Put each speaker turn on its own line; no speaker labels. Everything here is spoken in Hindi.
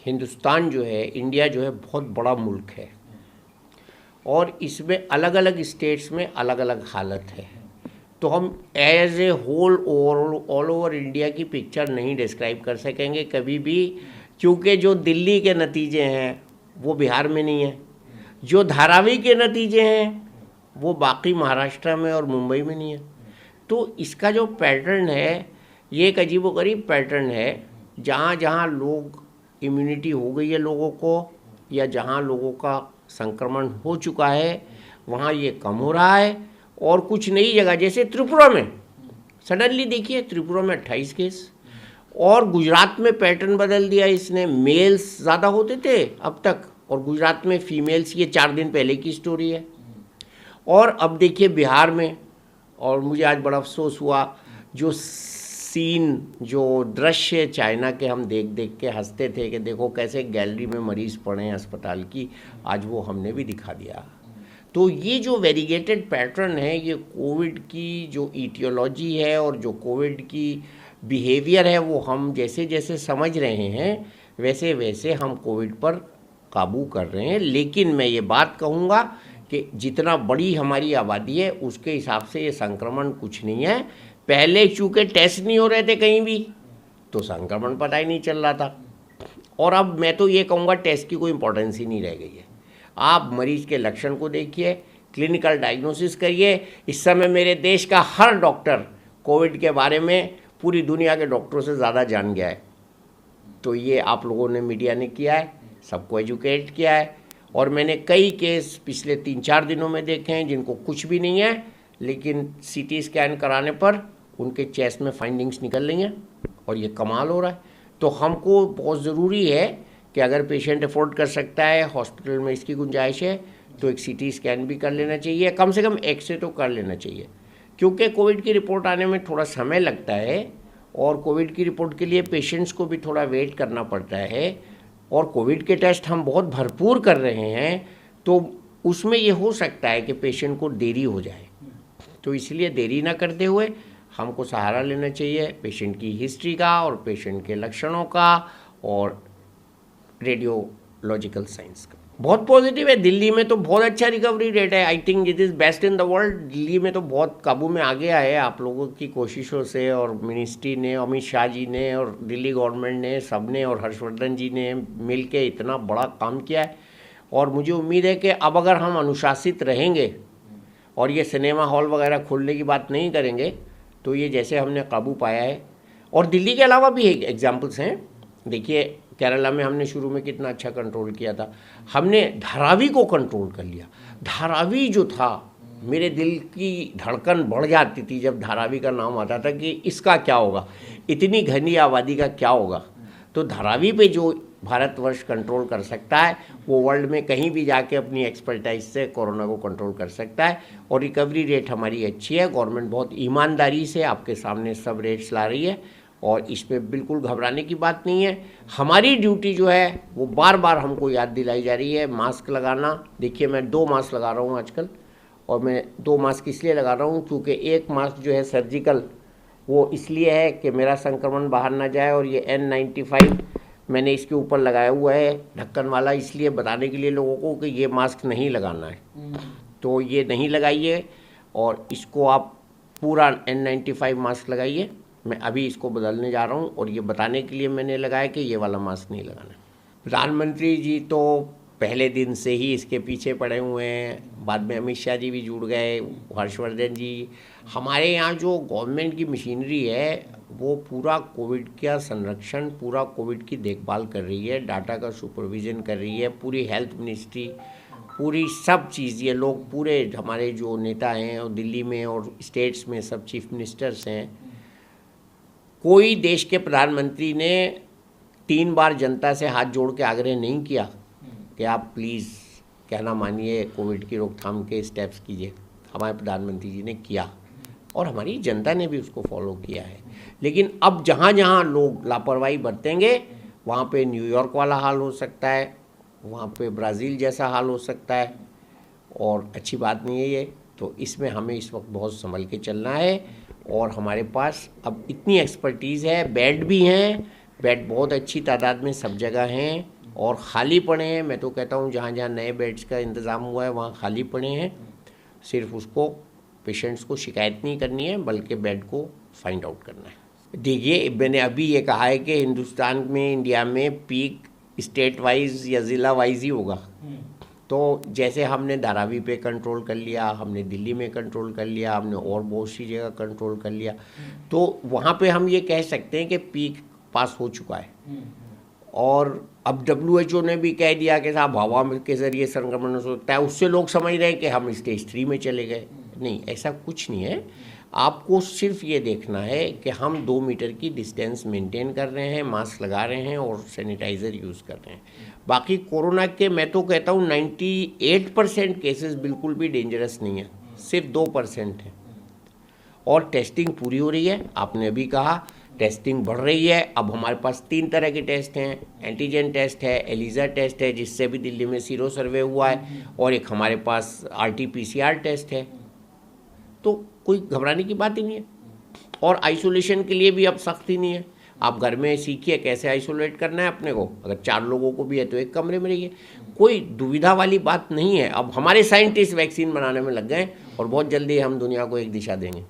हिंदुस्तान जो है, इंडिया जो है बहुत बड़ा मुल्क है और इसमें अलग अलग स्टेट्स में अलग अलग हालत है। तो हम as a whole all over India की पिक्चर नहीं डिस्क्राइब कर सकेंगे कभी भी, क्योंकि जो दिल्ली के नतीजे हैं वो बिहार में नहीं है, जो धारावी के नतीजे हैं वो बाकी महाराष्ट्र में और मुंबई में नहीं है। तो इसका जो पैटर्न है ये एक अजीबोगरीब पैटर्न है। जहाँ जहाँ लोग इम्यूनिटी हो गई है लोगों को, या जहाँ लोगों का संक्रमण हो चुका है वहाँ ये कम हो रहा है। और कुछ नई जगह जैसे त्रिपुरा में सडनली देखिए, त्रिपुरा में 28 केस, और गुजरात में पैटर्न बदल दिया इसने। मेल्स ज़्यादा होते थे अब तक और गुजरात में फीमेल्स, ये 4 दिन पहले की स्टोरी है। और अब देखिए बिहार में, और मुझे आज बड़ा अफसोस हुआ, जो सीन, जो दृश्य चाइना के हम देख देख के हंसते थे कि देखो कैसे गैलरी में मरीज़ पड़े हैं अस्पताल की, आज वो हमने भी दिखा दिया। तो ये जो वेरीगेटेड पैटर्न है, ये कोविड की जो ईटियोलॉजी है और जो कोविड की बिहेवियर है, वो हम जैसे जैसे समझ रहे हैं वैसे वैसे हम कोविड पर काबू कर रहे हैं। लेकिन मैं ये बात कहूँगा कि जितना बड़ी हमारी आबादी है उसके हिसाब से ये संक्रमण कुछ नहीं है। पहले चूँकि टेस्ट नहीं हो रहे थे कहीं भी, तो संक्रमण पता ही नहीं चल रहा था। और अब मैं तो ये कहूँगा टेस्ट की कोई इंपॉर्टेंस ही नहीं रह गई है। आप मरीज़ के लक्षण को देखिए, क्लिनिकल डायग्नोसिस करिए। इस समय मेरे देश का हर डॉक्टर कोविड के बारे में पूरी दुनिया के डॉक्टरों से ज़्यादा जान गया है। तो ये आप लोगों ने, मीडिया ने किया है, सबको एजुकेट किया है। और मैंने कई केस पिछले 3-4 दिनों में देखे हैं जिनको कुछ भी नहीं है, लेकिन सीटी स्कैन कराने पर उनके चेस्ट में फाइंडिंग्स निकल रही हैं और ये कमाल हो रहा है। तो हमको बहुत ज़रूरी है कि अगर पेशेंट अफोर्ड कर सकता है, हॉस्पिटल में इसकी गुंजाइश है, तो एक सीटी स्कैन भी कर लेना चाहिए, कम से कम एक्सरे तो कर लेना चाहिए। क्योंकि कोविड की रिपोर्ट आने में थोड़ा समय लगता है और कोविड की रिपोर्ट के लिए पेशेंट्स को भी थोड़ा वेट करना पड़ता है। और कोविड के टेस्ट हम बहुत भरपूर कर रहे हैं, तो उसमें ये हो सकता है कि पेशेंट को देरी हो जाए। तो इसलिए देरी ना करते हुए हमको सहारा लेना चाहिए पेशेंट की हिस्ट्री का और पेशेंट के लक्षणों का और रेडियोलॉजिकल साइंस का। बहुत पॉजिटिव है। दिल्ली में तो बहुत अच्छा रिकवरी रेट है, I think it is best in the world. Delhi में तो बहुत काबू में आ गया है आप लोगों की कोशिशों से, और मिनिस्ट्री ने, अमित शाह जी ने और दिल्ली गवर्नमेंट ने, सब ने, और हर्षवर्धन जी ने मिल के इतना बड़ा काम किया है। और मुझे उम्मीद है कि अब अगर हम अनुशासित रहेंगे और ये सिनेमा हॉल वगैरह खोलने की बात नहीं करेंगे, तो ये जैसे हमने काबू पाया है। और दिल्ली के अलावा भी एग्जाम्पल्स हैं। देखिए केरला में हमने शुरू में कितना अच्छा कंट्रोल किया था, हमने धारावी को कंट्रोल कर लिया। धारावी जो था, मेरे दिल की धड़कन बढ़ जाती थी जब धारावी का नाम आता था कि इसका क्या होगा, इतनी घनी आबादी का क्या होगा। तो धारावी पे जो भारतवर्ष कंट्रोल कर सकता है, वो वर्ल्ड में कहीं भी जाके अपनी एक्सपर्टाइज से कोरोना को कंट्रोल कर सकता है। और रिकवरी रेट हमारी अच्छी है। गवर्नमेंट बहुत ईमानदारी से आपके सामने सब रेट्स ला रही है और इस पर बिल्कुल घबराने की बात नहीं है। हमारी ड्यूटी जो है वो बार बार हमको याद दिलाई जा रही है, मास्क लगाना। देखिए मैं 2 मास्क लगा रहा हूँ आजकल, और मैं 2 मास्क इसलिए लगा रहा हूँ क्योंकि एक मास्क जो है सर्जिकल, वो इसलिए है कि मेरा संक्रमण बाहर ना जाए, और ये N95 मैंने इसके ऊपर लगाया हुआ है ढक्कन वाला, इसलिए बताने के लिए लोगों को कि ये मास्क नहीं लगाना है। तो ये नहीं लगाइए और इसको आप पूरा N95 मास्क लगाइए। मैं अभी इसको बदलने जा रहा हूँ और ये बताने के लिए मैंने लगाया कि ये वाला मास्क नहीं लगाना है। प्रधानमंत्री जी तो पहले दिन से ही इसके पीछे पड़े हुए हैं, बाद में अमित शाह जी भी जुड़ गए, हर्षवर्धन जी। हमारे यहाँ जो गवर्नमेंट की मशीनरी है वो पूरा कोविड का संरक्षण, पूरा कोविड की देखभाल कर रही है, डाटा का सुपरविज़न कर रही है, पूरी हेल्थ मिनिस्ट्री, पूरी सब चीज़। ये लोग पूरे हमारे जो नेता हैं और दिल्ली में और स्टेट्स में सब चीफ मिनिस्टर्स हैं। कोई देश के प्रधानमंत्री ने 3 बार जनता से हाथ जोड़ के आग्रह नहीं किया कि आप प्लीज़ कहना मानिए, कोविड की रोकथाम के स्टेप्स कीजिए। हमारे प्रधानमंत्री जी ने किया और हमारी जनता ने भी उसको फॉलो किया है। लेकिन अब जहाँ जहाँ लोग लापरवाही बरतेंगे वहाँ पे न्यूयॉर्क वाला हाल हो सकता है, वहाँ पे ब्राज़ील जैसा हाल हो सकता है, और अच्छी बात नहीं है ये। तो इसमें हमें इस वक्त बहुत संभल के चलना है। और हमारे पास अब इतनी एक्सपर्टीज़ है, बेड भी हैं, बेड बहुत अच्छी तादाद में सब जगह हैं, और खाली पड़े हैं। मैं तो कहता हूँ जहाँ जहाँ नए बेड्स का इंतज़ाम हुआ है वहाँ खाली पड़े हैं। सिर्फ उसको पेशेंट्स को शिकायत नहीं करनी है बल्कि बेड को फाइंड आउट करना है। देखिए, मैंने अभी ये कहा है कि हिंदुस्तान में, इंडिया में पीक स्टेट वाइज या ज़िला वाइज ही होगा। तो जैसे हमने धारावी पे कंट्रोल कर लिया, हमने दिल्ली में कंट्रोल कर लिया, हमने और बहुत सी जगह कंट्रोल कर लिया, तो वहाँ पे हम ये कह सकते हैं कि पीक पास हो चुका है। और अब WHO ने भी कह दिया कि साहब हवा के ज़रिए संक्रमण हो सकता है। उससे लोग समझ रहे हैं कि हम स्टेज 3 में चले गए। नहीं, ऐसा कुछ नहीं है। आपको सिर्फ ये देखना है कि हम 2 मीटर की डिस्टेंस मेंटेन कर रहे हैं, मास्क लगा रहे हैं और सैनिटाइज़र यूज़ कर रहे हैं। बाकी कोरोना के मैं तो कहता हूँ 98% केसेस बिल्कुल भी डेंजरस नहीं है, सिर्फ 2% है। और टेस्टिंग पूरी हो रही है। आपने अभी कहा टेस्टिंग बढ़ रही है। अब हमारे पास 3 तरह के टेस्ट हैं। एंटीजन टेस्ट है, एलिजा टेस्ट है जिससे भी दिल्ली में सीरो सर्वे हुआ है, और एक हमारे पास RT-PCR टेस्ट है। तो कोई घबराने की बात ही नहीं है। और आइसोलेशन के लिए भी अब सख्ती नहीं है। आप घर में सीखिए कैसे आइसोलेट करना है अपने को। अगर 4 लोगों को भी है तो एक कमरे में रहिए। कोई दुविधा वाली बात नहीं है। अब हमारे साइंटिस्ट वैक्सीन बनाने में लग गए और बहुत जल्दी हम दुनिया को एक दिशा देंगे।